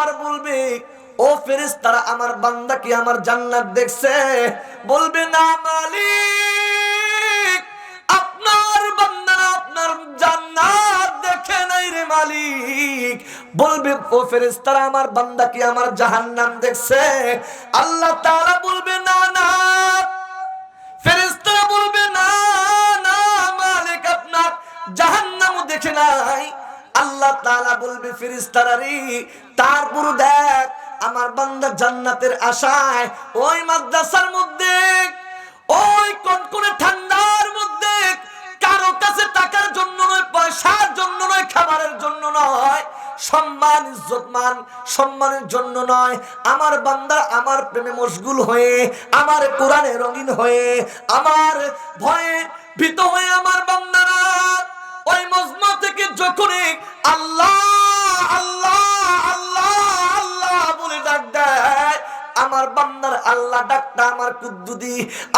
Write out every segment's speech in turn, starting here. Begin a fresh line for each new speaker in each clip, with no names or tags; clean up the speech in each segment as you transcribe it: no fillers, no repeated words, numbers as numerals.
আবার বলবে, ও ফেরেশতারা আমার বান্দা কি আমার জান্নাত দেখছে? বলবে না মালিক, আপনার বান্দা আপনার জান্নাত দেখে নাই রে মালিক। বলবে, ও ফেরেশতারা আমার বান্দা কি আমার জাহান্নাম দেখছে? আল্লাহ তাআলা বলবে না না। ফেরেশতারা বলবে না না মালিক, আপনার জাহান্নামও দেখে নাই। আল্লাহ তাআলা বলবে, ফেরেশতারা রে, তারপর দেখ আমার বান্দা জান্নাতের আশায় ওই মাদ্রাসার মধ্যে, ওই কনকনে ঠান্ডার মধ্যে কারো কাছে টাকার জন্য নয়, পয়সার জন্য নয়, খাবারের জন্য নয়, সম্মান ইজ্জতমান সম্মানের জন্য নয়, আমার বান্দা আমার প্রেমে মশগুল হয়ে, আমার কোরআনে রঙিন হয়ে, আমার ভয়ে ভীত হয়ে আমার বান্দারা ওই মজমা থেকে যখন আল্লাহ আল্লাহ আল্লাহ আল্লাহ বলে ডাক দেয়, আমার বান্দার আল্লাহ ডাকটা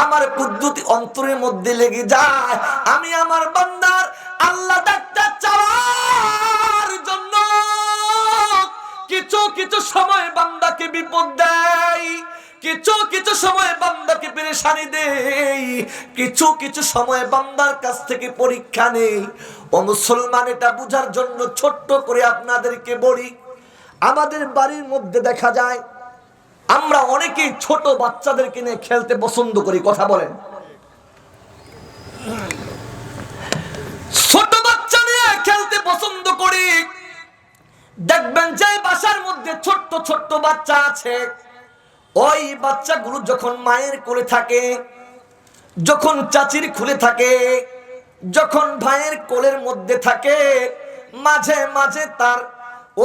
আমার কুদ্দুতি অন্তরের মধ্যে লেগে যায়। আমি আমার বান্দার আল্লাহ ডাকটা চাওয়ার জন্য কিছু কিছু সময় বান্দাকে বিপদ দেয়, কিছু কিছু সময় বান্দাকে পেরেশানি দেই, কিছু কিছু সময় বান্দার কাছ থেকে পরীক্ষা নেই। ও মুসলমান, এটা বুঝার জন্য ছোট্ট করে আপনাদেরকে বলি, আমাদের বাড়ির মধ্যে দেখা যায় আমরা অনেকেই ছোট বাচ্চাদেরকে নিয়ে খেলতে পছন্দ করি। কথা বলেন, ছোট বাচ্চা নিয়ে খেলতে পছন্দ করি। দেখবেন যে বাসার মধ্যে ছোট্ট ছোট্ট বাচ্চা আছে, ওই বাচ্চাগুলো যখন মায়ের কোলে থাকে, যখন চাচির কোলে থাকে, যখন ভাইয়ের কোলের মধ্যে থাকে, মাঝে মাঝে তার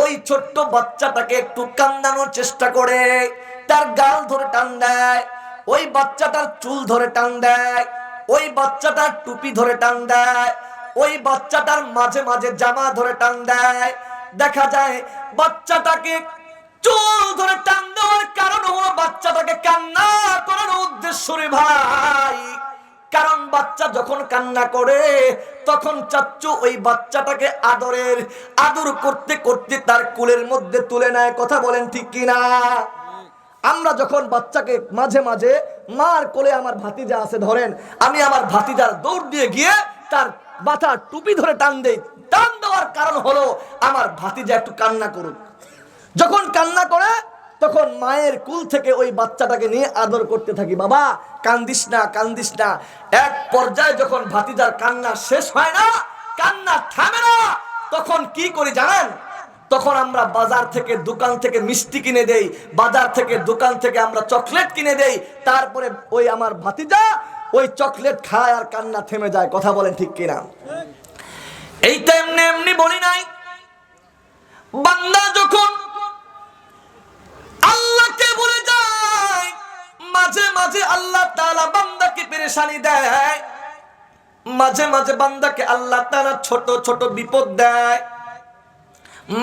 ওই ছোট্ট বাচ্চাটাকে একটু কান্দানোর চেষ্টা করে, তার গাল ধরে টান দেয়, ওই বাচ্চাটার চুল ধরে টান দেয়, ওই বাচ্চাটার টুপি ধরে টান দেয়, ওই বাচ্চাটার মাঝে মাঝে জামা ধরে টান দেয়। দেখা যায় বাচ্চাটাকে চুল ধরে টান দেওয়ার কারণ হলো বাচ্চাটাকে কান্না করানোর উদ্দেশ্য রে ভাই। কারণ বাচ্চা যখন কান্না করে তখন চাচ্চু ওই বাচ্চাটাকে আদর করতে করতে তার কোলের মধ্যে তুলে নেয়। কথা বলেন ঠিক কিনা? আমরা যখন বাচ্চাকে মাঝে মাঝে মার কোলে, আমার ভাতিজা আছে ধরেন, আমি আমার ভাতিজার দৌড় দিয়ে গিয়ে তার মাথার টুপি ধরে টান দেই। টান দেওয়ার কারণ হলো আমার ভাতিজা একটু কান্না করুক। যখন কান্না করে তখন মায়ের কুল থেকে ওই বাচ্চাটাকে নিয়ে আদর করতে থাকি, বাবা কান্দিস না কান্দিস না। এক পর্যায়ে যখন ভাতিজার কান্না শেষ হয় না, কান্না থামে না, তখন কি করি জানেন? তখন আমরা বাজার থেকে দোকান থেকে মিষ্টি কিনে দেই, বাজার থেকে দোকান থেকে আমরা চকলেট কিনে দেই। তারপরে ওই আমার ভাতিজা ওই চকলেট খায় আর কান্না থেমে যায়। কথা বলেন ঠিক কিনা? এইটা এমনি এমনি বলি নাই। বান্দা যখন আল্লাহকে বলে যায়, মাঝে মাঝে আল্লাহ তাআলা বান্দাকে পেরেশানি দেয়, মাঝে মাঝে বান্দাকে আল্লাহ তাআলা ছোট ছোট বিপদ দেয়,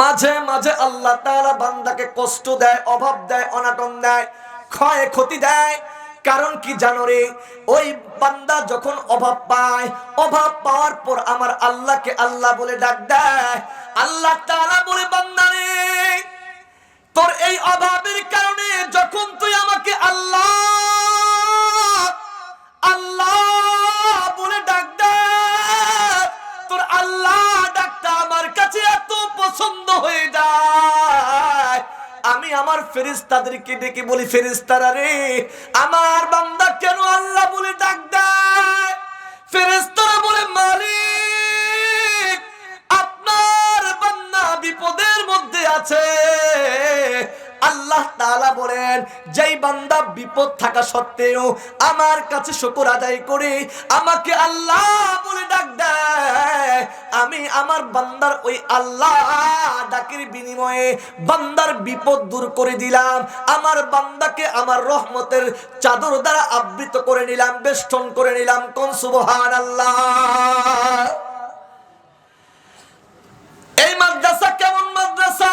মাঝে মাঝে আল্লাহ তাআলা বান্দাকে কষ্ট দেয়, অভাব দেয়, অনাটন দেয়, ক্ষয় ক্ষতি দেয়। কারণ কি জানো রে? ওই বান্দা যখন অভাব পায়, অভাব পাওয়ার পর আমার আল্লাহকে আল্লাহ বলে ডাক দেয়, আল্লাহ তাআলা বলে, বান্দা রে, তোর এই অভাবের কারণে যখন তুই আমাকে আল্লাহ আল্লাহ বলে ডাক দেয়, তোর আল্লাহ ডাকটা আমার কাছে এত পছন্দ হয়ে যায়, আমি আমার ফেরেশতাদেরকে ডেকে বলি, ফেরেশতারা রে, আমার বান্দা কেন আল্লাহ বলে ডাক দেয়? ফেরেশতারা বলে, মালিক আপনার বান্দা বিপদের মধ্যে আছে। আল্লাহ তাআলা বলেন, যেই বান্দা বিপদ থাকা সত্ত্বেও আমার কাছে শুকর আদায় করে আমাকে আল্লাহ বলে ডাক দেয়, আমি আমার বান্দার ওই আল্লাহ ডাকের বিনিময়ে বান্দার বিপদ দূর করে দিলাম, আমার বান্দাকে আমার রহমতের চাদর দ্বারা আবৃত করে নিলাম, বেষ্টন করে নিলাম। কোন সুবহানাল্লাহ। এই মাদ্রাসা কেমন মাদ্রাসা?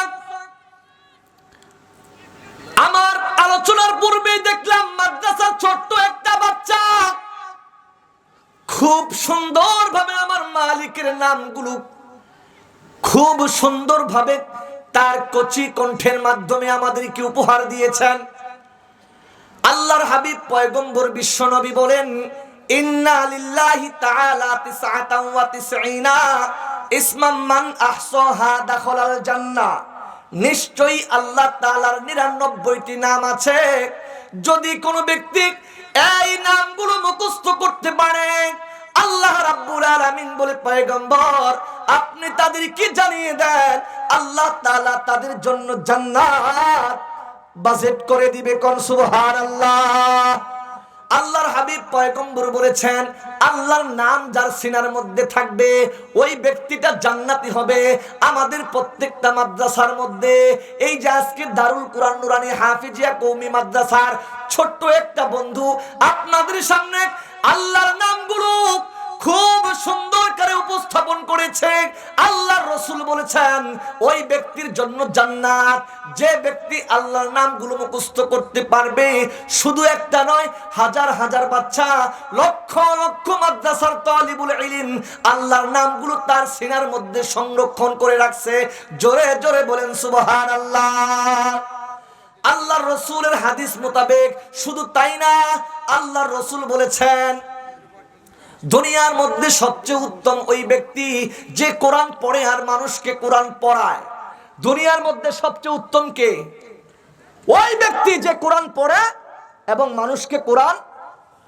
আমার আলোচনার পূর্বেই দেখলাম মাদ্রাসার ছোট্ট একটা বাচ্চা খুব সুন্দরভাবে আমার মালিকের নামগুলো খুব সুন্দরভাবে তার কচি কণ্ঠের মাধ্যমে আমাদেরকে উপহার দিয়েছেন। আল্লাহর হাবিব পয়গম্বর বিশ্বনবী বলেন, ইন্না লিল্লাহি তাআলা 99 ইসমান মান আহসাহা দাখালাল জান্নাহ। নিশ্চয়ই আল্লাহ তাআলার 99টি নাম আছে, যদি কোনো ব্যক্তি এই নামগুলো মুখস্থ করতে পারে, আল্লাহ রাব্বুল আলামিন বলে, পয়গম্বর আপনি তাদেরকে জানিয়ে দেন আল্লাহ তাআলা তাদের জন্য জান্নাত বাজেট করে দিবে। কোন সুবহানাল্লাহ। আল্লাহর হাবিব পয়গম্বর বলেছেন, আল্লাহর নাম যার সিনার মধ্যে থাকবে ওই ব্যক্তিটা জান্নাতি হবে। আমাদের প্রত্যেকটা মাদ্রাসার মধ্যে এই যে আজকে দারুল কুরআন নুরানী হাফিজিয়া কওমি মাদ্রাসার ছোট্ট একটা বন্ধু আপনাদের সামনে আল্লাহর নামগুলো খুব সুন্দর করে উপস্থাপন করেছে। আল্লাহর রাসূল বলেছেন ওই ব্যক্তির জন্য জান্নাত। যে ব্যক্তি আল্লাহর নামগুলো মুখস্থ করতে পারবে, শুধু একটা নয়, হাজার হাজার বাচ্চা, লক্ষ লক্ষ মাদ্রাসার তালিবুল ইলম আল্লাহর নামগুলো তার সিনার মধ্যে সংরক্ষণ করে রাখছে। জোরে জোরে বলেন সুবহানাল্লাহ। আল্লাহর রাসূলের হাদিস মোতাবেক শুধু তাই না, আল্লাহর রাসূল বলেছেন দুনিয়ার মধ্যে সবচেয়ে উত্তম ওই ব্যক্তি যে কোরআন পড়ে আর মানুষকে কোরআন পড়ায়। দুনিয়ার মধ্যে সবচেয়ে উত্তম কে? ওই ব্যক্তি যে কোরআন পড়ে এবং মানুষকে কোরআন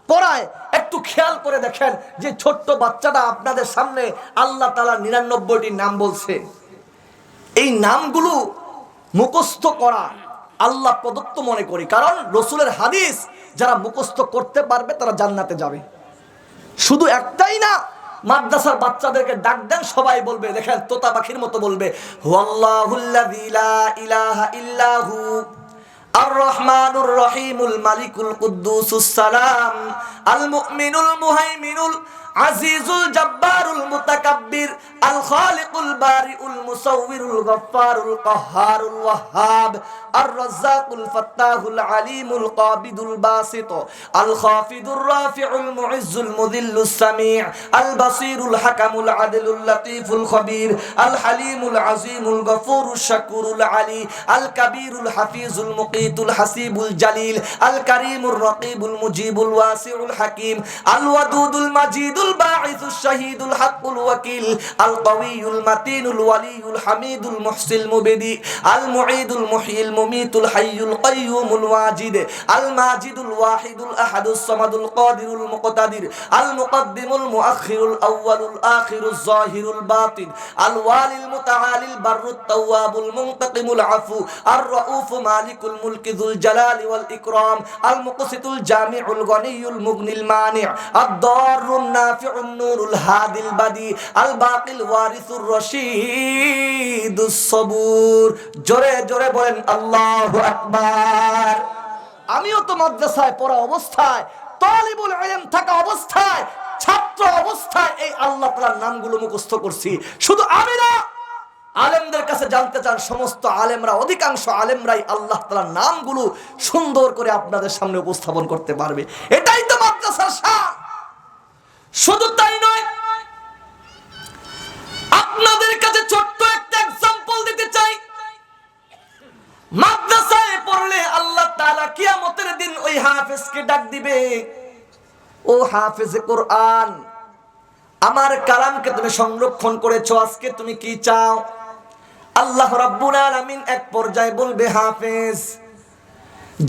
পড়ায়। একটু খেয়াল করে দেখেন যে ছোট্ট বাচ্চাটা আপনাদের সামনে আল্লাহ তাআলা 99টি নাম বলছে। এই নামগুলো মুখস্থ করা আল্লাহ প্রদত্ত মনে করি, কারণ রাসূলের হাদিস যারা মুখস্থ করতে পারবে তারা জান্নাতে যাবে। শুধু একটাই না, মাদ্রাসার বাচ্চাদেরকে ডাক দেন, সবাই বলবে, দেখেন তোতা পাখির মতো বলবে, হুয়াল্লাহুল্লাযী লা ইলাহা ইল্লাহু আর রহমানুর রহিমুল মালিকুল কুদ্দুসুস সালাম আল মুমিনুল মুহাইমিনুল আজিজুল জব্বারুল মুতাকাব্বির আল খালিকুল বারিউল মুসাউবিরুল গফফারুল কাহ্হারুল ওয়াহ্হাব আর রাজ্জাকুল ফাত্তাহুল আলিমুল কাবিদুল বাসিত আল খাফিদুর রাফিউল মুইজ্জুল মুযিল্লুস সামি' আল বাসিরুল হাকামুল আদলুল লাতীফুল খবীর আল হালিমুল আযীমুল গফুরুশ শাকুরুল আলী আল কাবীরুল হাফিজুল মুকীতুল হাসিবুল জালিল আল কারীমুর রাকিবুল মুজিবুল ওয়াসিউল হাকীম আল ওয়াদুদুল মাজিদুল বাঈসুশ শাহীদুল হাক্কুল ওয়াকিল আল কাওয়িয়ুল মাতিনুল ওয়ালিয়ুল হামিদুল মুহসিল মুবদি আল মুঈদুল মুহয়িল মুমীতুল হাইয়ুল কাইয়্যুমুল ওয়াজিদ আল মাজিদুল ওয়াহিদুল আহাদুস সামাদুল কাদিরুল মুকতাদির আল মুকদ্দিমুল মুআখিরুল আউয়ালুল আখিরুজ যাহিরুল বাতিন আল ওয়ালিল মুতাআলিল বাররুত তাওয়াবুল মুনতাকিমুল আফু আর রাউফু মালিকুল মুলকি যুল জালালি ওয়াল ইকরাম আল মুকসিতুল জামিউল গনিয়ুল মুগনিল মানি' আদ-দাররুন নাফিউন নূরুল হাদিল বাদি আল বাকিল ওয়ারিসুর রশিদুস সবুর। জোরে জোরে বলেন আল্লাহু আকবার। আমিও তো মাদ্রাসায় পড়া অবস্থায়, তালিবুল ইলম থাকা অবস্থায়, ছাত্র অবস্থায় এই আল্লাহ তাআলার নামগুলো মুখস্থ করছি। শুধু আমি না, আলেমদের কাছে জানতে চান সমস্ত আলেমরা, অধিকাংশ আলেমরাই আল্লাহ তাআলার নামগুলো সুন্দর করে আপনাদের সামনে উপস্থাপন করতে পারবে। এটাই তো মাদ্রাসার শান। শুধু তাই নয়, আপনাদের কাছে ছোট্ট একটা एग्जांपल দিতে চাই। মাদ্রাসায় পড়লে আল্লাহ তাআলা কিয়ামতের দিন ওই হাফেজকে ডাক দিবে, ও হাফেজে কোরআন, আমার কালামকে তুমি সংরক্ষণ করেছো, আজকে তুমি কি চাও? আল্লাহ রাব্বুল আলামিন এক পর্যায়ে বলবে, হাফেজ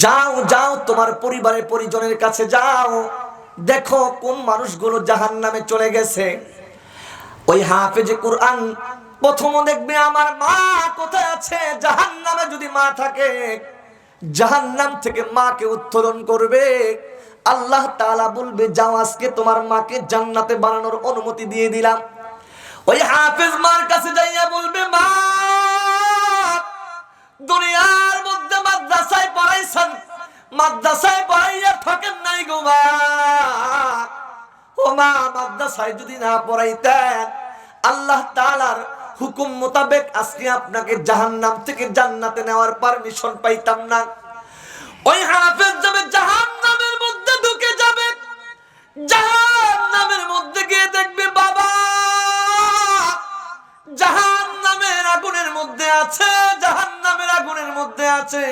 যাও যাও তোমার পরিবারের পরিজনের কাছে যাও, দেখো কোন মানুষগুলো জাহান্নামে চলে গেছে। ওই হাফেজে কোরআন প্রথম দেখবে আমার মা কোথায় আছে। জাহান্নামে যদি মা থাকে, জাহান্নাম থেকে মাকে উত্তোলন করবে। আল্লাহ তাআলা বলবে, যাও আজকে তোমার মাকে জান্নাতে বানানোর অনুমতি দিয়ে দিলাম। ওই হাফেজ মার কাছে যাইয়া বলবে, মা দুনিয়ার মধ্যে মাদ্রাসায় পড়াইছেন, মাদ্রাসায় পড়াইয়া ঠকেন নাই গো মা। ও মা, মাদ্রাসায় যদি না পড়াইতেন, আল্লাহ তাআলার হুকুম মোতাবেক আজকে আপনাকে জাহান্নাম থেকে জান্নাতে নেওয়ার পারমিশন পাইতাম না। ওই হাফেজ যাবে জাহান্নামের মধ্যে ঢুকে যাবে, জাহান্নামের মধ্যে গিয়ে দেখবে বাবা জাহান্নামের আগুনের মধ্যে আছে, আগুনের মধ্যে আছে,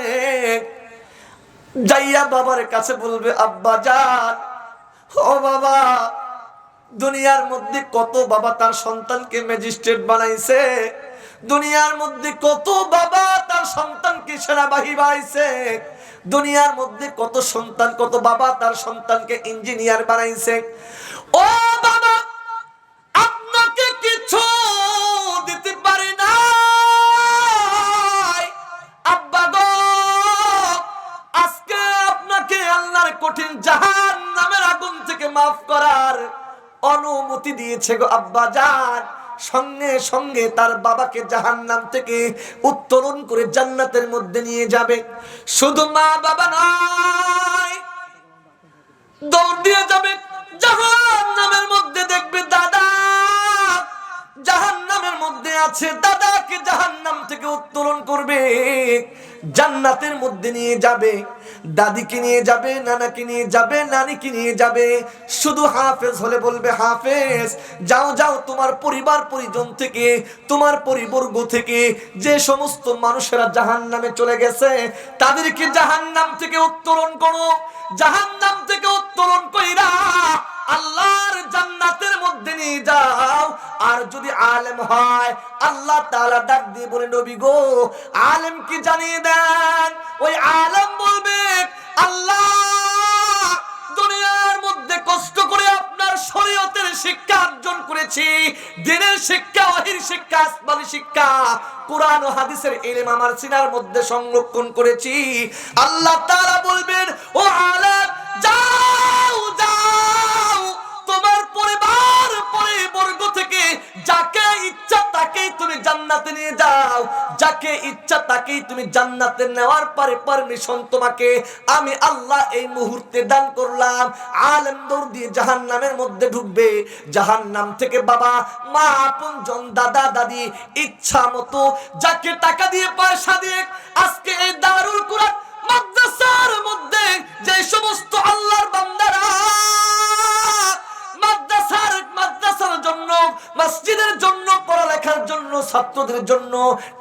যাইয়া বাবার কাছে বলবে, আব্বা জান, ও বাবা, দুনিয়ার মধ্যে কত বাবা তার সন্তানকে ম্যাজিস্ট্রেট বানাইছে, দুনিয়ার মধ্যে কত বাবা তার সন্তানকে সেনাবাহিনী বানাইছে, দুনিয়ার মধ্যে কত সন্তান, কত বাবা তার সন্তানকে ইঞ্জিনিয়ার বানাইছে। ও বাবা, আপনাকে কিছু দিতে পারি না আব্বা গো, আজকে আপনাকে আল্লাহর কঠিন জাহান্নামের আগুন থেকে মাফ করার অনুমতি দিয়েছে গো আব্বা জান। সঙ্গে সঙ্গে তার বাবাকে জাহান্নাম থেকে উত্তোলন করে জান্নাতের মধ্যে নিয়ে যাবে। শুধু মা বাবা নয়, দৌড় দিয়ে যাবে জাহান্নামের মধ্যে, দেখবে দাদা জাহান্নামের মধ্যে আছে, দাদাকে জাহান্নাম থেকে উত্তোলন করবে, জান্নাতের মধ্যে নিয়ে যাবে, দাদিকে নিয়ে যাবে, নানাকে নিয়ে যাবে, নানিকে নিয়ে যাবে। শুধু হাফেজ হলে বলবে, হাফেজ যাও যাও, তোমার পরিবার পরিজন থেকে, তোমার পরিবর্গ থেকে যে সমস্ত মানুষেরা জাহান্নামে চলে গেছে তাদেরকে জাহান্নাম থেকে উত্তোলন করো, জাহান্নাম থেকে উত্তোলন কইরা আল্লাহর জান্নাতের মধ্যে নিয়ে যাও। আর যদি আলেম হয়, আল্লাহ তাআলা ডাক দিয়ে বলে, নবী গো, আলেম কি জানিয়ে দেন। ওই আলেম বলবে, আল্লাহ দুনিয়ার মধ্যে কষ্ট করে আপনার শরীয়তের শিক্ষা অর্জন করেছি, দ্বীনের শিক্ষা, ওহীর শিক্ষা, আসমানী শিক্ষা, কুরআন ও হাদিসের ইলম আমার সিনার মধ্যে সংরক্ষণ করেছি। আল্লাহ তাআলা বলবেন, ও আলেম যাও যাও, তোমার পরিবার পরিবর্গ থেকে যাকে ইচ্ছা তাকেই তুমি জান্নাতে নিয়ে যাও, যাকে ইচ্ছা তাকেই তুমি জান্নাতে নেওয়ার পরে পারমিশন তোমাকে আমি আল্লাহ এই মুহূর্তে দান করলাম। আলেম দৌড় দিয়ে জাহান্নামের মধ্যে ঢুকবে। জাহান্নাম থেকে বাবা মা আপনজন দাদা দাদি ইচ্ছা মতো যাকে টাকা দিয়ে পয়সা দিয়ে আজকে এই দারুল কুরআন মাদ্রাসার মধ্যে যে সমস্ত আল্লাহর বান্দারা মাদ্রাসার জন্য, মসজিদের জন্য, পড়ালেখার জন্য, ছাত্রদের জন্য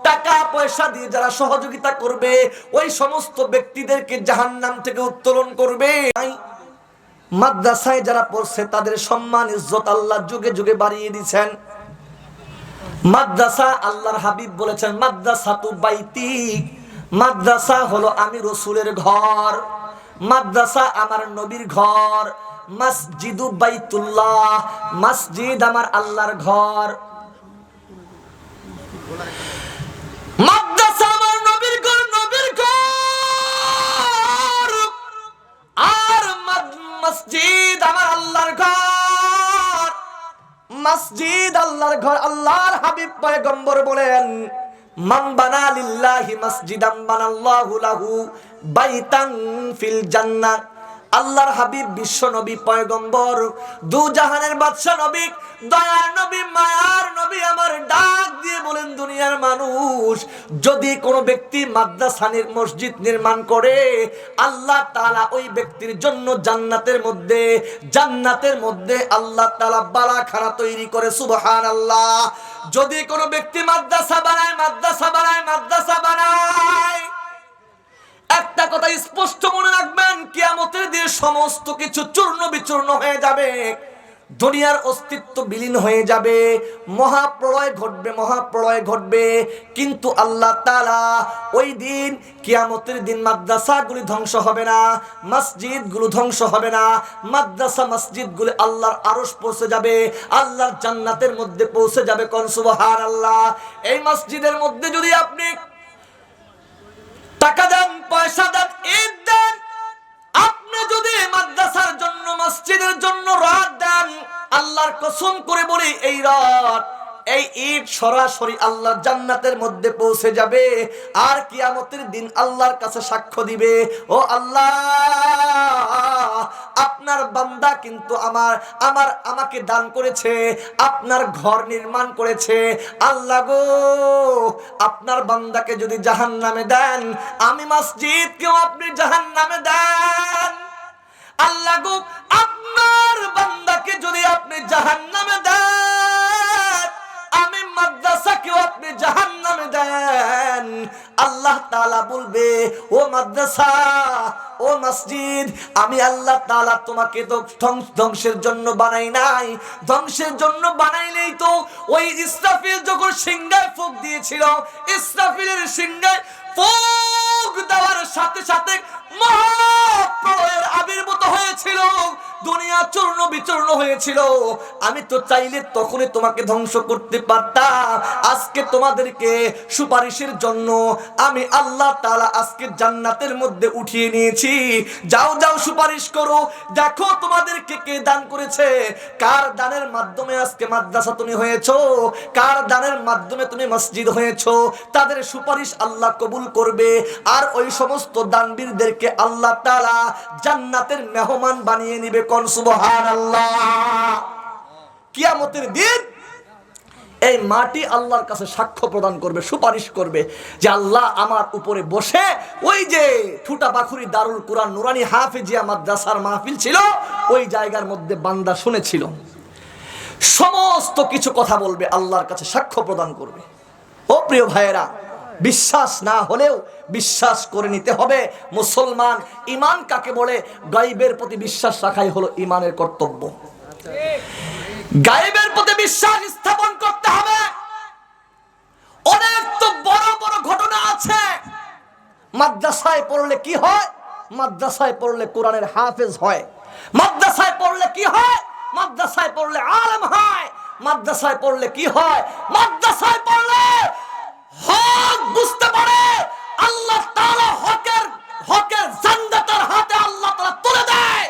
টাকা পয়সা দিয়ে যারা সহযোগিতা করবে, ওই সমস্ত ব্যক্তিদেরকে জাহান্নাম থেকে উত্তোলন করবে। মাদ্রাসায় যারা পড়ছে তাদের সম্মান ইজ্জত আল্লাহ যুগে যুগে বাড়িয়ে দিয়েছেন। মাদ্রাসা, আল্লাহর হাবিব বলেছেন, মাদ্রাসাতু বাইতি, মাদ্রাসা হলো আমি রাসূলের ঘর, মাদ্রাসা আমার নবীর ঘর। মসজিদু বাইতুল্লাহ, মসজিদ আমার আল্লাহর ঘর, মাদ্রাসা আমার নবীর ঘর, নবীর ঘর, আর মসজিদ আমার আল্লাহর ঘর, মসজিদ আল্লাহর ঘর। আল্লাহর হাবিব পয়গম্বর বলেন, মান বানা লিল্লাহি মসজিদান বানাল্লাহু লাহু বাইতান ফিল জান্নাহ। আল্লাহর হাবিব বিশ্ব নবী পয়গম্বর, দু জাহানের বাদশা নবী, দয়ার নবী, মায়ার নবী আমার ডাক দিয়ে বলেন, দুনিয়ার মানুষ, যদি কোনো ব্যক্তি মাদ্রাসানির মসজিদ নির্মাণ করে, আল্লাহ তাআলা ওই ব্যক্তির জন্য জান্নাতের মধ্যে আল্লাহ তাআলা বালাখানা তৈরি করে। সুবহানাল্লাহ। যদি কোনো ব্যক্তি মাদ্রাসা বানায়, একটা কথা স্পষ্ট মনে রাখবেন, কিয়ামতের দিনে সমস্ত কিছু চূর্ণ বিচূর্ণ হয়ে যাবে, দুনিয়ার অস্তিত্ব বিলীন হয়ে যাবে, মহাপ্রলয় ঘটবে। কিন্তু আল্লাহ তাআলা ওই দিন, কিয়ামতের দিন মাদ্রাসাগুলি ধ্বংস হবে না, মসজিদগুলো ধ্বংস হবে না, মাদ্রাসা মসজিদগুলি আল্লাহর আরশ পৌঁছে যাবে, আল্লাহর জান্নাতের মধ্যে পৌঁছে যাবে। কোন সুবহানাল্লাহ। এই মসজিদের মধ্যে যদি আপনি টাকা দেন, পয়সা দেন, ঈদ দেন, আপনি যদি মাদ্রাসার জন্য, মসজিদের জন্য রাত দেন, আল্লাহর কসম করে বলি, এই রাত, এই ঈদ সরাসরি আল্লাহর জান্নাতের মধ্যে পৌঁছে যাবে। আর কিয়ামতের দিন আল্লাহর কাছে সাক্ষ্য দিবে, ও আল্লাহ, আপনার বান্দা কিন্তু আমাকে দান করেছে, আপনার ঘর নির্মাণ করেছে। আল্লাহ গো, আপনার বান্দাকে যদি জাহান্নামে দেন, আমি মসজিদকেও আপনি জাহান্নামে দেন। আল্লাহ গো, আপনার বান্দাকে যদি আপনি জাহান্নামে দেন, আমি মাদ্রাসাকেও আপনি জাহান্নামে দেন। আল্লাহ তাআলা বলবে, ও মাদ্রাসা, ও মসজিদ, আমি আল্লাহ তাআলা তোমাকে তো ধ্বংসের জন্য বানাই নাই। ধ্বংসের জন্য বানাইলেই তো ওই ইসরাফিল যখন সিংহায় ফুঁক দিয়েছিল, ইসরাফিলের সিংহায় ফুঁক দেওয়ার সাথে সাথে মহাপ্রলয়ের আবির্ভূত হয়েছিল, দুনিয়া চূর্ণ বিচূর্ণ হয়েছিল। আমি তো চাইলে তখনই তোমাকে ধ্বংস করতে পারতাম। আজকে তোমাদেরকে সুপারিশের জন্য আমি আল্লাহ তাআলা আজকে জান্নাতের মধ্যে উঠিয়ে নিয়েছি। যাও যাও সুপারিশ করো, দেখো তোমাদেরকে কে দান করেছে, কার দানের মাধ্যমে আজকে মাদ্রাসা তুমি হয়েছো, কার দানের মাধ্যমে তুমি মসজিদ হয়েছো। তাদের সুপারিশ আল্লাহ কবুল করবে, আর ওই সমস্ত দানবীরদেরকে আল্লাহ তাআলা জান্নাতের মেহমান বানিয়ে নিবে। কোন সুবহানাল্লাহ। কিয়ামতের দিন এই মাটি আল্লাহর কাছে সাক্ষ্য প্রদান করবে, সুপারিশ করবে যে আল্লাহ আমার উপরে বসে, ওই যে ঠুটাপাখুরি দারুল কুরআন নুরানি হাফেজিয়া মাদ্রাসার মাহফিল ছিল, ওই জায়গার মধ্যে বান্দা শুনেছিল। সমস্ত কিছু কথা বলবে, আল্লাহর কাছে সাক্ষ্য প্রদান করবে। ও প্রিয় ভাইয়েরা, বিশ্বাস না হলেও বিশ্বাস করে নিতে হবে। মুসলমান ঈমান কাকে বলে? গায়বের প্রতি বিশ্বাস রাখাই হলো ঈমানের কর্তব্য। গায়বের প্রতি বিশ্বাস স্থাপন করতে হবে। অনেক তো বড় বড় ঘটনা আছে। মাদ্রাসায় পড়লে কি হয়? মাদ্রাসায় পড়লে কোরআনের হাফেজ হয়। মাদ্রাসায় পড়লে কি হয়? মাদ্রাসায় পড়লে আলেম হয়। মাদ্রাসায় পড়লে কি হয়? মাদ্রাসায় পড়লে হক বুঝতে পারে। আল্লাহ তাআলা হকের ঝান্ডা তার হাতে আল্লাহ তাআলা তুলে দেয়।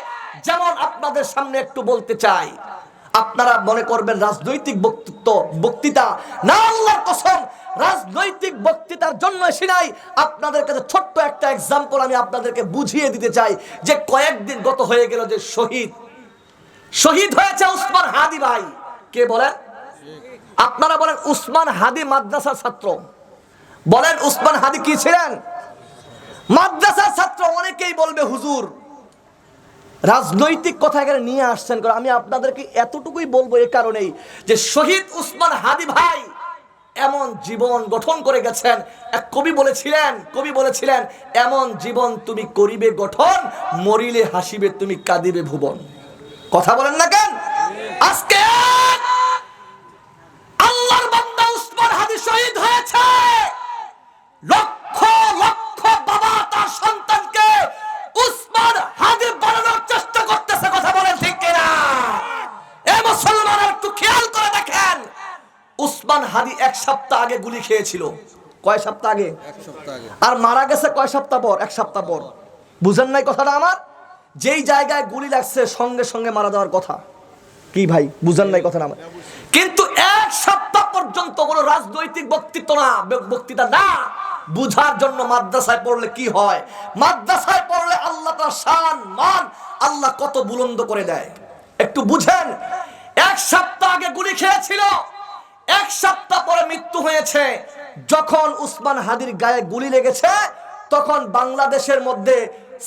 যেমন আপনাদের সামনে একটু বলতে চাই, আপনারা মনে করবেন রাজনৈতিক বক্তৃতা না, আল্লাহর কসম রাজনৈতিক বক্তৃতার জন্য এসে নাই। আপনাদের কাছে ছোট্ট একটা এক্সাম্পল আমি আপনাদেরকে বুঝিয়ে দিতে চাই যে কয়েকদিন গত হয়ে গেল যে শহীদ হয়েছে উসমান হাদি ভাই। কে বলেন? আপনারা বলেন উসমান হাদি মাদ্রাসার ছাত্র। বলেন উসমান হাদি কি ছিলেন? মাদ্রাসার ছাত্র। অনেকেই বলবে হুজুর রাজনৈতিক কথা এখানে নিয়ে আসছেন। আমি আপনাদেরকে এতটুকুই বলবো এই কারণেই যে শহীদ উসমান হাদি ভাই এমন জীবন গঠন করে গেছেন। এক কবি বলেছিলেন এমন জীবন তুমি করিবে গঠন, মরিলে হাসিবে তুমি কাঁদিবে ভুবন। কথা বলেন না কেন? আজকে আল্লাহর বান্দা উসমান হাদি শহীদ হয়েছে। লক্ষ লক্ষ বাবা তার সন্তানকে উসমান হাদি বানানোর চেষ্টা করতেছে। কথা বলেন ঠিক কিনা? এই মুসলমান একটু খেয়াল করে দেখেন, উসমান হাদি এক সপ্তাহ আগে গুলি খেয়েছিল। কয় সপ্তাহ আগে? এক সপ্তাহ আগে। আর মারা গেছে কয় সপ্তাহ পর? এক সপ্তাহ পর। বুঝেন নাই কথাটা আমার? যেই জায়গায় গুলি লাগছে সঙ্গে সঙ্গে মারা যাওয়ার কথা। কি ভাই বুঝেন নাই কথাটা আমার? কিন্তু এক সপ্তাহ পর্যন্ত কোনো রাজনৈতিক বক্তৃতা না, বুঝার জন্য মাদ্রাসায় পড়লে কি হয়, মাদ্রাসায় পড়লে আল্লাহ তার শান মান আল্লাহ কত বুলন্দ করে দেয় একটু বুঝেন। এক সপ্তাহ আগে গুলি খেয়েছিল, এক সপ্তাহ পরে মৃত্যু হয়েছে। যখন উসমান হাদির গায়ে গুলি লেগেছে তখন বাংলাদেশের মধ্যে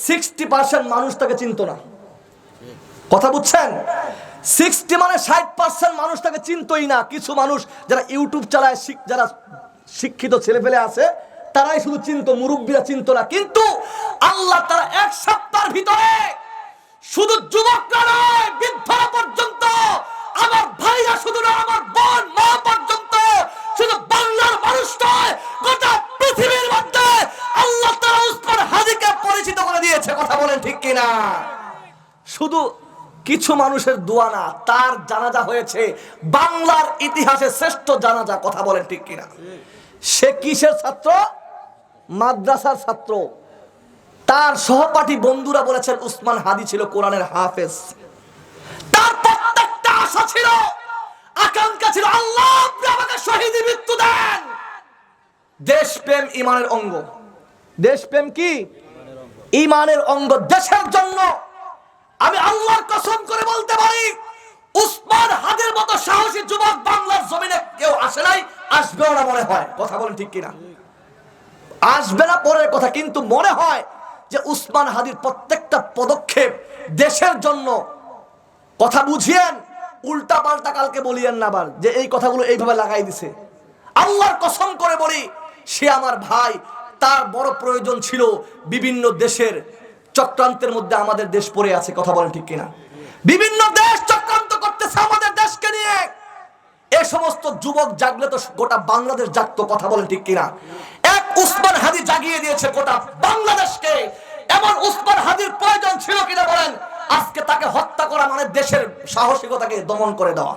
60% মানুষ তাকে চিনত না। কথা বুঝছেন? 60 মানে 60% মানুষ তাকে চিনতই না। কিছু মানুষ যারা ইউটিউব চালায়, যারা শিক্ষিত ছেলেপেলে আছে, তারাই শুধু চিনত, মুরব্বীরা চিনত না। কিন্তু আল্লাহ তারা এক সপ্তাহের ভিতরে শুধু যুবকরা নয়, বৃদ্ধরা পর্যন্ত, আমার ভাইরা শুধু না, আমার বোন মা পর্যন্ত, শুধু বাংলার মানুষ নয়, গোটা পৃথিবীর মধ্যে আল্লাহ তাআলা উসমান হাদিকে পরিচিত করে দিয়েছে। কথা বলেন ঠিক কিনা? শুধু কিছু মানুষের দোয়া না, তার জানাজা হয়েছে বাংলার ইতিহাসে শ্রেষ্ঠ জানাজা। কথা বলেন ঠিক কিনা? সে কিসের ছাত্র? মাদ্রাসার ছাত্র। তার সহপাঠী বন্ধুরা বলেছেন উসমান হাদি ছিল কোরআনের হাফেজ। তার প্রত্যেকটা আশা ছিল, আকাঙ্ক্ষা ছিল, আল্লাহ আপনি আমাকে শহীদের মৃত্যু দেন। দেশপ্রেম ঈমানের অঙ্গ। দেশপ্রেম কি? ঈমানের অঙ্গ। দেশের জন্য আমি আল্লাহর কসম করে বলতে পারি উসমান হাদির মতো সাহসী যুবক বাংলার জমিনে কেউ আসে নাই, আসবেও না মনে হয়। কথা বলেন ঠিক কিনা? আসবে না পরের কথা, কিন্তু মনে হয় যে উসমান হাদির প্রত্যেকটা পদক্ষেপ দেশের জন্য। কথা বুঝিয়েন, উল্টা পাল্টা কালকে বলিয়েন না আবার যে এই কথাগুলো এইভাবে লাগাই দিছে। আল্লাহর কসম করে বলি, সে আমার ভাই। তার বড় প্রয়োজন ছিল বিভিন্ন দেশের চক্রান্তের মধ্যে আমাদের দেশ পড়ে আছে, কথা বলেন ঠিক কিনা? বিভিন্ন দেশ চক্রান্ত করতেছে আমাদের দেশকে নিয়ে। এই সমস্ত যুবক জাগলে তো গোটা বাংলাদেশ জাগতো, কথা বলেন ঠিক কিনা? এক উসমান হাদি জাগিয়ে দিয়েছে গোটা বাংলাদেশকে। এমন উসমান হাদির প্রয়োজন ছিল কিনা বলেন? আজকে তাকে হত্যা করা মানে দেশের সাহসিকতাকে দমন করে দেওয়া।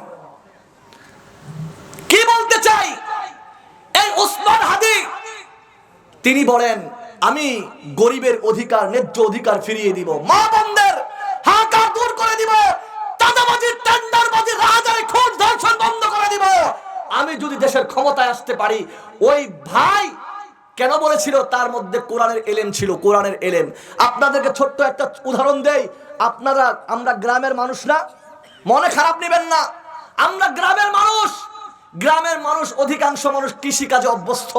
কি বলতে চাই, এই উসমান হাদি তিনি বলেন আমি গরিবের অধিকার, ন্যায্য অধিকার ফিরিয়ে দিব, মা বোনদের হাহাকার দূর করে দিব, চাঁদাবাজি, টেন্ডারবাজি, রাজারি, খুন ধর্ষণ বন্ধ করে দিব আমি যদি দেশের ক্ষমতায় আসতে পারি। ওই ভাই কেন বলেছিল? তার মধ্যে কোরআনের এলেম ছিল, কোরআনের এলেম। আপনাদেরকে ছোট্ট একটা উদাহরণ দেই। আমরা গ্রামের মানুষ না, মনে খারাপ নেবেন না, আমরা গ্রামের মানুষ। গ্রামের মানুষ, অধিকাংশ মানুষ কৃষি কাজে অভ্যস্ত।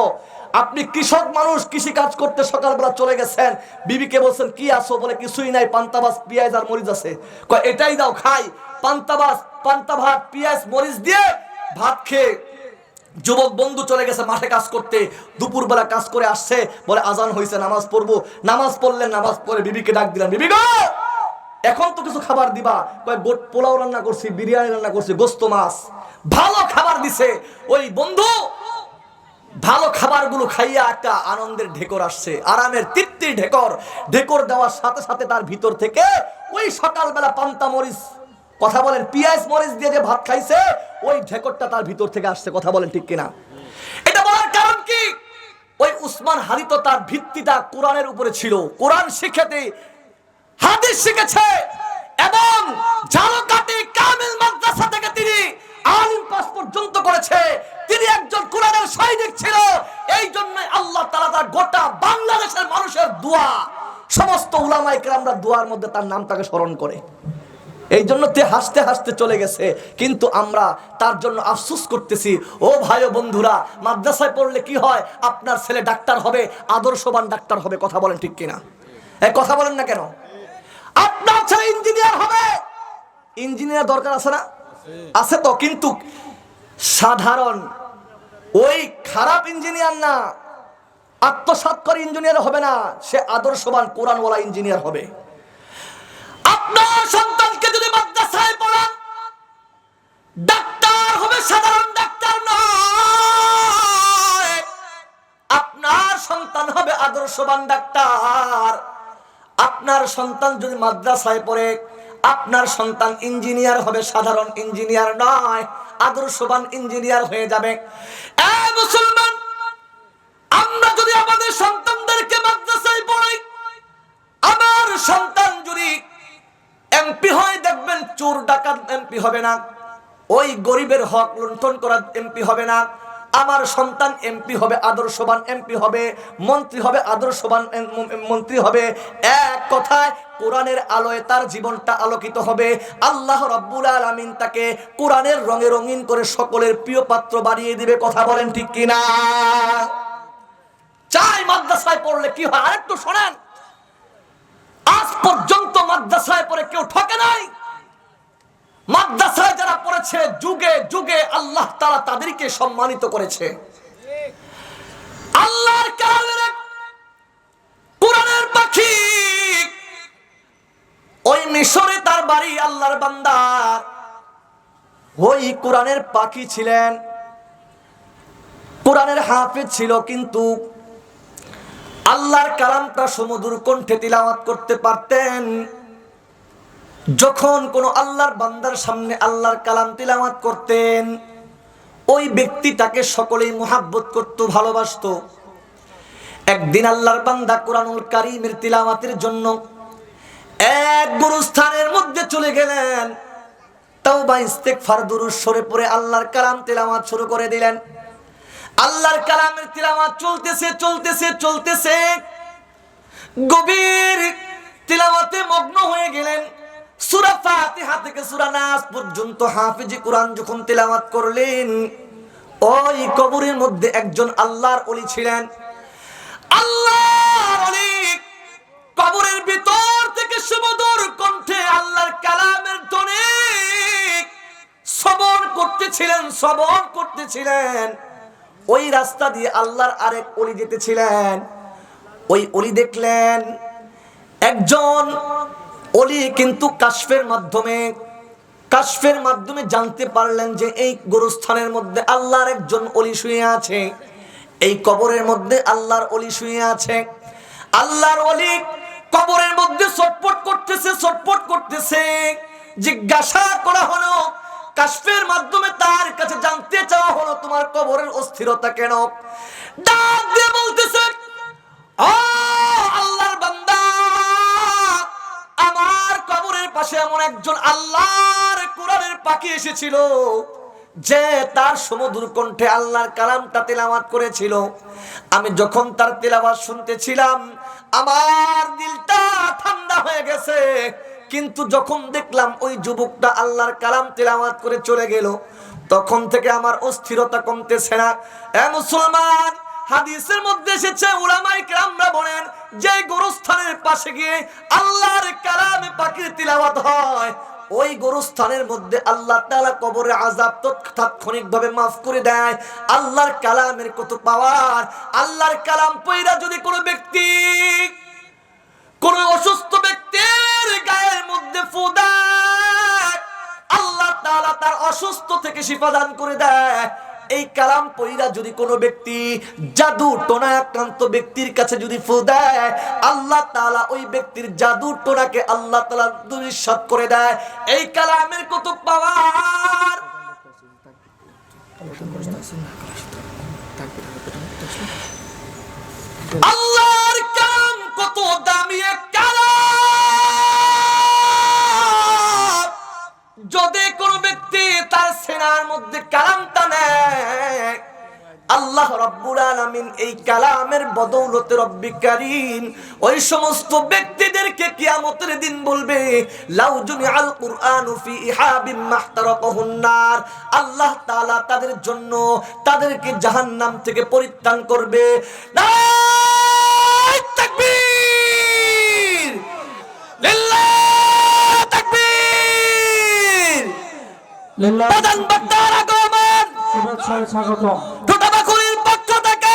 আপনি কৃষক মানুষ, কৃষি কাজ করতে সকালবেলা চলে গেছেন, বিবিকে বলছেন কি আসো, বলে কিছুই নাই, পান্তাবাস, পেঁয়াজ আর মরিচ আছে। কয় এটাই দাও খাই। পান্তাবাস, পান্তা ভাত, পেঁয়াজ মরিচ দিয়ে ভাত খেয়ে যুবক বন্ধু চলে গেছে মাঠে কাজ করতে। দুপুরবেলা কাজ করে আসছে, বলে আজান হয়েছে, নামাজ পড়বো। নামাজ পড়লেন, নামাজ পড়ে বিবিকে ডাক দিলেন, বিবি গো এখন তো কিছু খাবার দিবা। কয় গোট পোলাও রান্না করছি, বিরিয়ানি রান্না করছি, গোস্ত মাছ, ভালো খাবার দিছে। ওই বন্ধু ভালো খাবারগুলো খাইয়া একটা আনন্দের ঢেকর আসছে, আরামের তৃপ্তির ঢেকর। ঢেকর দেওয়ার সাথে সাথে তার ভিতর থেকে ওই সকালবেলা পান্তা মরিচ, কথা বলেন, পেঁয়াজ মরিচ দিয়ে যে ভাত খাইছে, ওই ঢেকরটা তার ভিতর থেকে আসছে, কথা বলেন ঠিক কিনা? এটা বলার কারণ কি? ওই উসমান হাদি তো তার ভিত্তিটা কোরআনের উপরে ছিল। কোরআন শিখেতে হাদিস শিখেছে এবং ঝালকাঠি কামিল মাদ্রাসা থেকে তিনি আলিম পাস পর্যন্ত করেছে। তিনি একজন কোরআনের সৈনিক ছিল। এই জন্য আল্লাহ তাআলা তার গোটা বাংলাদেশের মানুষের দোয়া, সমস্ত উলামায়ে কেরামরা দোয়ার মধ্যে তার নামটাকে স্মরণ করে। এই জন্য তে হাসতে হাসতে চলে গেছে, কিন্তু আমরা তার জন্য আফসোস করতেছি। ও ভাই ও বন্ধুরা, মাদ্রাসায় পড়লে কি হয়? আপনার ছেলে ডাক্তার হবে, আদর্শবান ডাক্তার হবে, কথা বলেন ঠিক কিনা? এই কথা বলেন না কেন? আপনার ছেলে ইঞ্জিনিয়ার হবে, ইঞ্জিনিয়ার দরকার আছে না? আছে তো, কিন্তু সাধারণ ওই খারাপ ইঞ্জিনিয়ার না, আত্মসাৎ করে ইঞ্জিনিয়ার হবে না, সে আদর্শবান কোরআনওয়ালা ইঞ্জিনিয়ার হবে। আপনার সন্তানকে যদি মাদ্রাসায় পড়ান, ডাক্তার হবে, সাধারণ ডাক্তার নয়। আপনার সন্তান হবে আদর্শবান ডাক্তার। আপনার সন্তান যদি মাদ্রাসায় পড়ে, আপনার সন্তান ইঞ্জিনিয়ার হবে, সাধারণ ইঞ্জিনিয়ার নয়, আদর্শবান ইঞ্জিনিয়ার হয়ে যাবে। এই মুসলমান, আমরা যদি আমাদের সন্তানদেরকে মাদ্রাসায় পড়াই, আমার সন্তান যদি এমপি হয়, দেখবেন চোর ডাকাত এমপি হবে না, ওই গরিবের হক লুণ্ঠন করা এমপি হবে না। আমার সন্তান এমপি হবে, আদর্শবান এমপি হবে, মন্ত্রী হবে, আদর্শবান মন্ত্রী হবে। এক কথায় কোরআনের আলোয় তার জীবনটা আলোকিত হবে। আল্লাহ রাব্বুল আলামিন তাকে কোরআনের রঙে রঙিন করে সকলের প্রিয় পাত্র বানিয়ে দিবে, কথা বলেন ঠিক কিনা? চাই মাদ্রাসায় পড়লে কি হয়? আরেকটু শোনেন, আজ পর্যন্ত মাদ্রাসায় পড়ে কেউ ঠকে নাই। মাদ্রাসায় যারা পড়েছে, যুগে যুগে আল্লাহ তাআলা তাদেরকে সম্মানিত করেছে। আল্লাহর কালামের কোরআনের পাখি, ওই মিশরে তার বাড়ি, আল্লাহর বান্দা ওই কোরআনের পাখি ছিলেন, কোরআনের হাফেজ ছিল, কিন্তু আল্লাহর কালামটা সুমধুর কণ্ঠে তিলাওয়াত করতে পারতেন। যখন কোন আল্লাহর বান্দার সামনে আল্লাহর কালাম তিলাওয়াত করতেন, ওই ব্যক্তিটাকে সকলেই মুহাব্বত করত, ভালোবাসতো। একদিন আল্লাহর বান্দা কোরআনুল কারীমের তিলাওয়াতের জন্য এক গুরুস্থানের মধ্যে চলে গেলেন। তাওবা ইস্তেগফার দুরূদ শরীফ পড়ে আল্লাহর কালাম তিলাওয়াত শুরু করে দিলেন। আল্লাহর কালামের তিলাওয়াত চলতেছে চলতেছে চলতেছে, গভীর তিলাওয়াতে মগ্ন হয়ে গেলেন। সূরা ফাতিহা থেকে সূরা নাস পর্যন্ত হাফেজে কোরআন যখন তিলাওয়াত করলেন, ওই কবরের মধ্যে একজন আল্লাহর ওলি ছিলেন। আল্লাহর ওলি কবরের ভিতর থেকে সুমধুর কণ্ঠে আল্লাহর কালামের ধ্বনি শ্রবণ করতেছিলেন। ওই রাস্তা দিয়ে আল্লাহর আরেক ওলি যেতেছিলেন। ওই অলি দেখলেন একজন অলি কিন্তু কাশফের মাধ্যমে জানতে পারলেন যে এই গোরস্থানের মধ্যে আল্লাহর একজন অলি শুয়ে আছে, এই কবরের মধ্যে আল্লাহর অলি শুয়ে আছে। আল্লাহর অলি কবরের মধ্যে ছটফট করতেছে। জিজ্ঞাসা করা হলো, কাশফের মাধ্যমে তার কাছে জানতে চাওয়া হলো তোমার কবরের অস্থিরতা কেন? ডাক দিয়ে বলতেছে, ও আল্লাহর বান্দা, আমার কবরের পাশে এমন একজন আল্লাহর কোরআনের পাখি এসেছিল যে তার সুমধুর কণ্ঠে আল্লাহর কালামটা তেলাওয়াত করেছিল। আমি যখন তার তেলাওয়াত শুনতেছিলাম আমার দিলটা ঠান্ডা হয়ে গেছে, কিন্তু যখন দেখলাম ওই যুবকটা আল্লাহর কালাম তেলাওয়াত করে চলে গেল, তখন থেকে আমার অস্থিরতা কমতেছে না। এ মুসলমান, হাদিসের মধ্যে এসেছে, উলামায়ে কেরামরা বলেন যে গোরস্থানের পাশে গিয়ে আল্লাহর কালামে পাকের তিলাওয়াত হয়, ওই গোরস্থানের মধ্যে আল্লাহ তাআলা কবরের আযাব তাৎক্ষণিকভাবে মাফ করে দেয়। আল্লাহর কালামের কত পাওয়ার! আল্লাহর কালাম পয়রা যদি কোনো ব্যক্তি, কোন অসুস্থ ব্যক্তির গায়ের মধ্যে ফু দেয়, আল্লাহ তাআলা তার অসুস্থ থেকে শিফা দান করে দেয়। এই কালাম পয়রা যদি কোনো ব্যক্তি জাদু টোনায় আক্রান্ত ব্যক্তির কাছে যদি ফু দেয়, আল্লাহ তাআলা ওই ব্যক্তির জাদু টোনাকে আল্লাহ তাআলা দুরীসাত করে দেয়। এই কালামের কত পাওয়ার! আল্লাহর কালাম কত দামি এক কালাম! যদি কোনো ব্যক্তি তার সিনার মধ্যে কালামটা নেয়, আল্লাহ রাব্বুল আলামিন এই কালামের বদৌলতে রব্বি কারীম ওই সমস্ত ব্যক্তিদেরকে কিয়ামতের দিন বলবে, লাউ জুমিআল কুরআনু ফি ইহাবিম মাহতারাকাহুন নার। আল্লাহ তাআলা তাদের জন্য তাদেরকে জাহান্নাম থেকে পরিত্রাণ করবে। নারায়ে তাকবীর, লিল্লাহ তাকবীর, লিল্লাহ। প্রধান বক্তার আগমন,
শুভেচ্ছা স্বাগত।
টোটাবাকুড়ির পক্ষ থেকে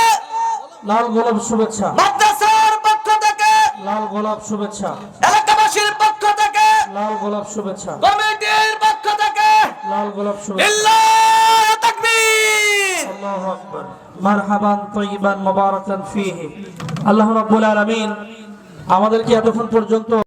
লাল গোলাপ শুভেচ্ছা,
মাদ্রাসার পক্ষ থেকে
লাল গোলাপ শুভেচ্ছা,
এলাকাবাসীর পক্ষ থেকে
লাল গোলাপ শুভেচ্ছা,
কমিটির পক্ষ থেকে
লাল গোলাপ শুভেচ্ছা।
লিল্লাহ তাকবীর,
আল্লাহু আকবার। মারহাবান তয়্যিবান মুবারাকান ফীহি। আল্লাহ রাব্বুল আলামিন আমাদেরকে এতক্ষণ পর্যন্ত